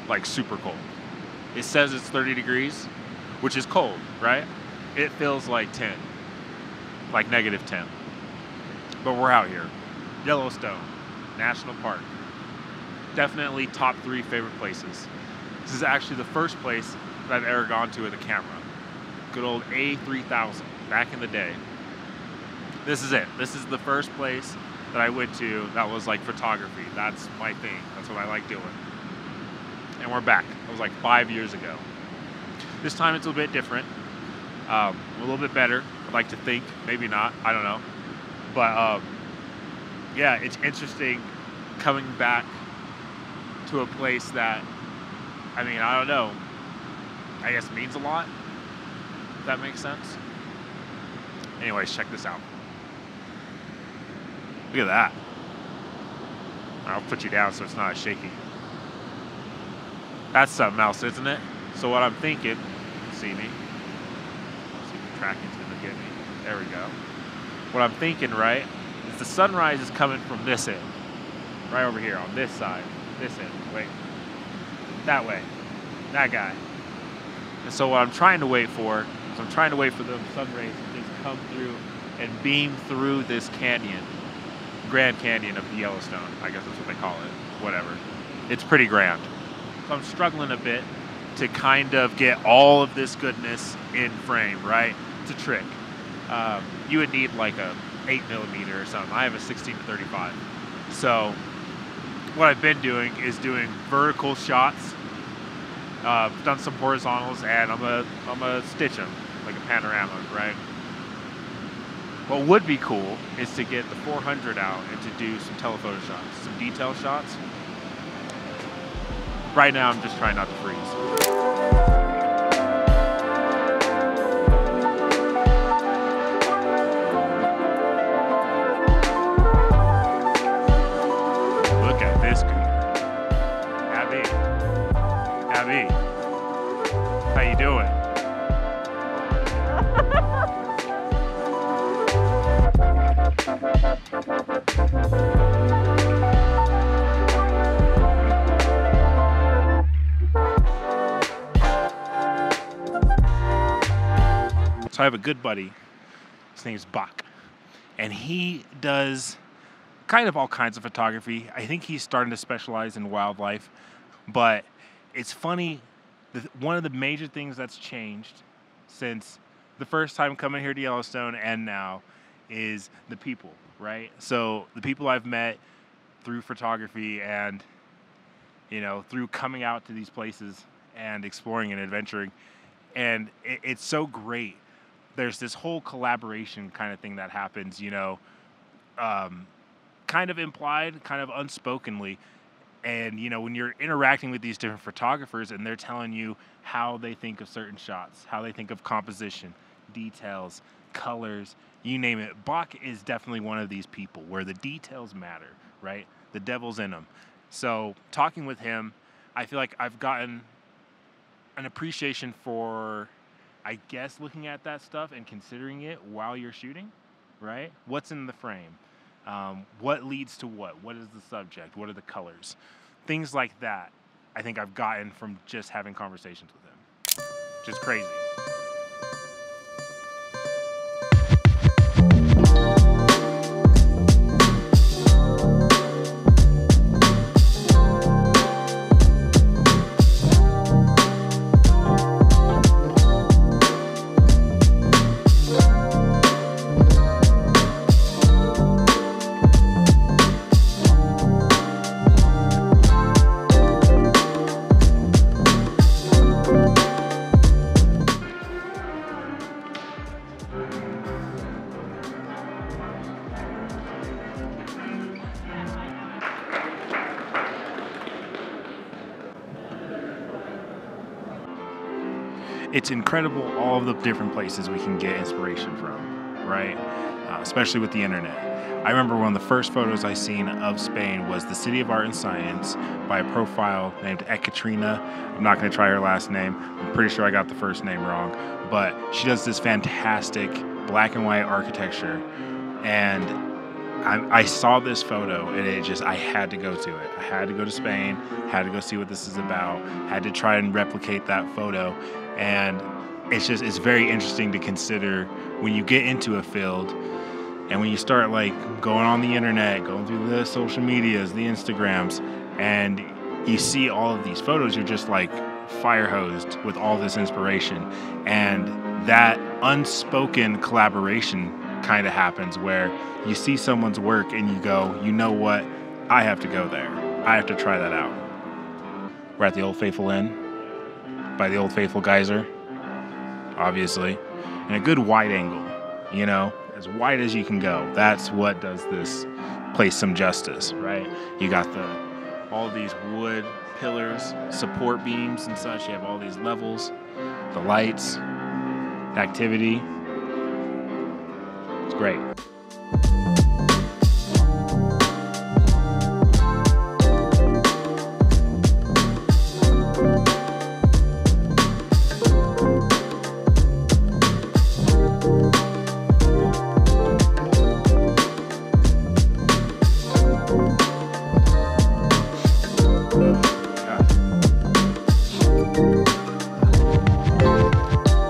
like super cold. It says it's 30 degrees, which is cold, right? It feels like 10, like -10. But we're out here. Yellowstone National Park. Definitely top 3 favorite places. This is actually the first place that I've ever gone to with a camera. Good old A3000, back in the day. This is it. This is the first place that I went to that was like photography. That's my thing. That's what I like doing. And we're back. It was like 5 years ago. This time it's a bit different. A little bit better, I'd like to think. Maybe not. I don't know. But yeah, it's interesting coming back to a place that, I mean, I don't know, I guess means a lot, if that makes sense. Anyways, check this out. Look at that. I'll put you down so it's not as shaky. That's something else, isn't it? So what I'm thinking, see me? See if the tracking's gonna get me. There we go. What I'm thinking, right, is the sunrise is coming from this end. Right over here, on this side. This end, wait. That way. That guy. And so what I'm trying to wait for is I'm trying to wait for the sun rays to just come through and beam through this canyon. Grand Canyon of the Yellowstone. I guess that's what they call it. Whatever. It's pretty grand. So I'm struggling a bit to kind of get all of this goodness in frame, right? It's a trick. You would need like a 8mm or something. I have a 16-35. So what I've been doing is doing vertical shots. Done some horizontals, and I'm gonna stitch them like a panorama, right? What would be cool is to get the 400 out and to do some telephoto shots, some detail shots. Right now, I'm just trying not to freeze. Look at this dude. Abby, how you doing? So I have a good buddy, his name's Bach, and he does kind of all kinds of photography. I think he's starting to specialize in wildlife, but it's funny, one of the major things that's changed since the first time coming here to Yellowstone and now is the people, right? So the people I've met through photography and, you know, through coming out to these places and exploring and adventuring, and it's so great. There's this whole collaboration kind of thing that happens, you know, kind of implied, kind of unspokenly. And, you know, when you're interacting with these different photographers and they're telling you how they think of certain shots, how they think of composition, details, colors, you name it. Bach is definitely one of these people where the details matter, right? The devil's in them. So talking with him, I feel like I've gotten an appreciation for, I guess, looking at that stuff and considering it while you're shooting, right? What's in the frame? What leads to what? What is the subject? What are the colors? Things like that, I think I've gotten from just having conversations with him, which is crazy. It's incredible all of the different places we can get inspiration from, right? Especially with the internet. I remember one of the first photos I seen of Spain was the City of Art and Science by a profile named Ekaterina. I'm not going to try her last name. I'm pretty sure I got the first name wrong. But she does this fantastic black and white architecture. And I saw this photo and I had to go to it. I had to go to Spain, had to go see what this is about, had to try and replicate that photo. And it's very interesting to consider when you get into a field and when you start like going on the internet, going through the social medias, the Instagrams, and you see all of these photos, you're just like fire hosed with all this inspiration. And that unspoken collaboration kind of happens where you see someone's work and you go, you know what, I have to go there. I have to try that out. We're at the Old Faithful Inn by the Old Faithful Geyser, obviously, and a good wide angle, you know, as wide as you can go. That's what does this place some justice, right? You got all these wood pillars, support beams and such. You have all these levels, the lights, activity. It's great.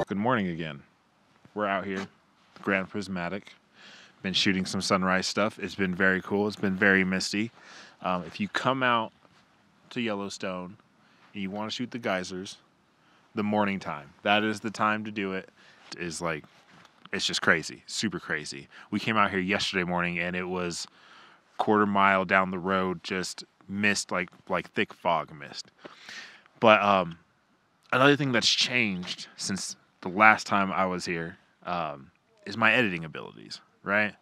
Good morning again. We're out here, Grand Prismatic. Been shooting some sunrise stuff. It's been very cool. It's been very misty. If you come out to Yellowstone and you want to shoot the geysers, the morning time, that is the time to do it. It's just crazy, super crazy. We came out here yesterday morning and it was quarter mile down the road, just mist, like thick fog mist. But another thing that's changed since the last time I was here is my editing abilities, right?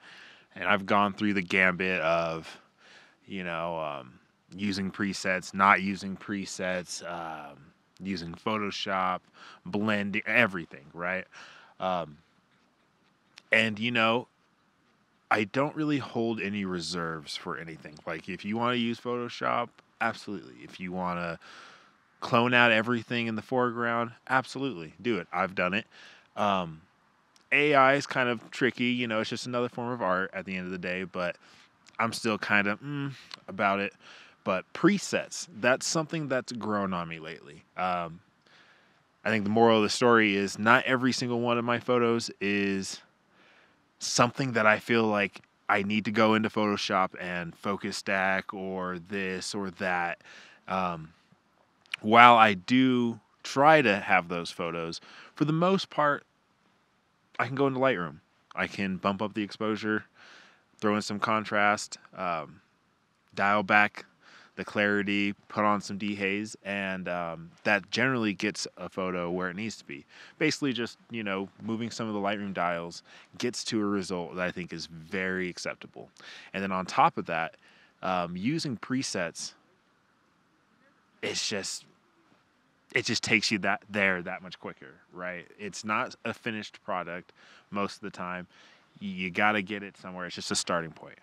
And I've gone through the gambit of, using presets, not using presets, using Photoshop, blending, everything, right? And I don't really hold any reserves for anything. Like, if you want to use Photoshop, absolutely. If you want to clone out everything in the foreground, absolutely, do it. I've done it. AI is kind of tricky, it's just another form of art at the end of the day, but I'm still kind of about it. But presets, that's something that's grown on me lately. I think the moral of the story is not every single one of my photos is something that I feel like I need to go into Photoshop and focus stack or this or that. While I do try to have those photos, for the most part, I can go into Lightroom. I can bump up the exposure, throw in some contrast, dial back the clarity, put on some dehaze, and that generally gets a photo where it needs to be. Basically just, moving some of the Lightroom dials gets to a result that I think is very acceptable. And then on top of that, using presets, it just takes you that much quicker, right? It's not a finished product most of the time. You got to get it somewhere. It's just a starting point.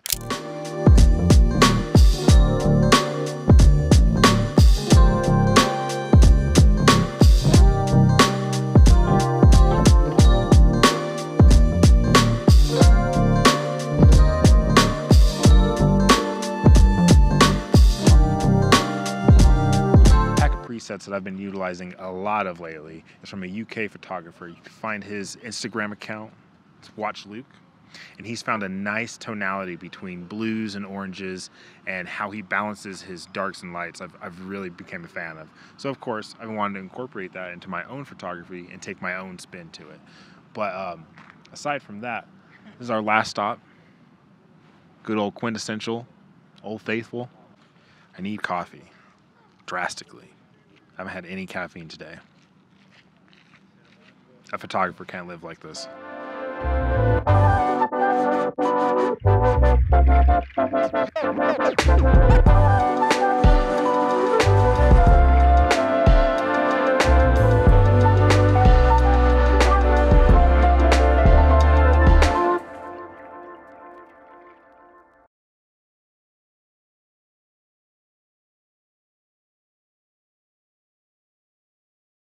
Presets that I've been utilizing a lot of lately is from a UK photographer. You can find his Instagram account. It's Watch Luke. And he's found a nice tonality between blues and oranges and how he balances his darks and lights. I've really become a fan of. So of course, I wanted to incorporate that into my own photography and take my own spin to it. But aside from that, this is our last stop. Good old quintessential, Old Faithful. I need coffee, drastically. I haven't had any caffeine today. A photographer can't live like this.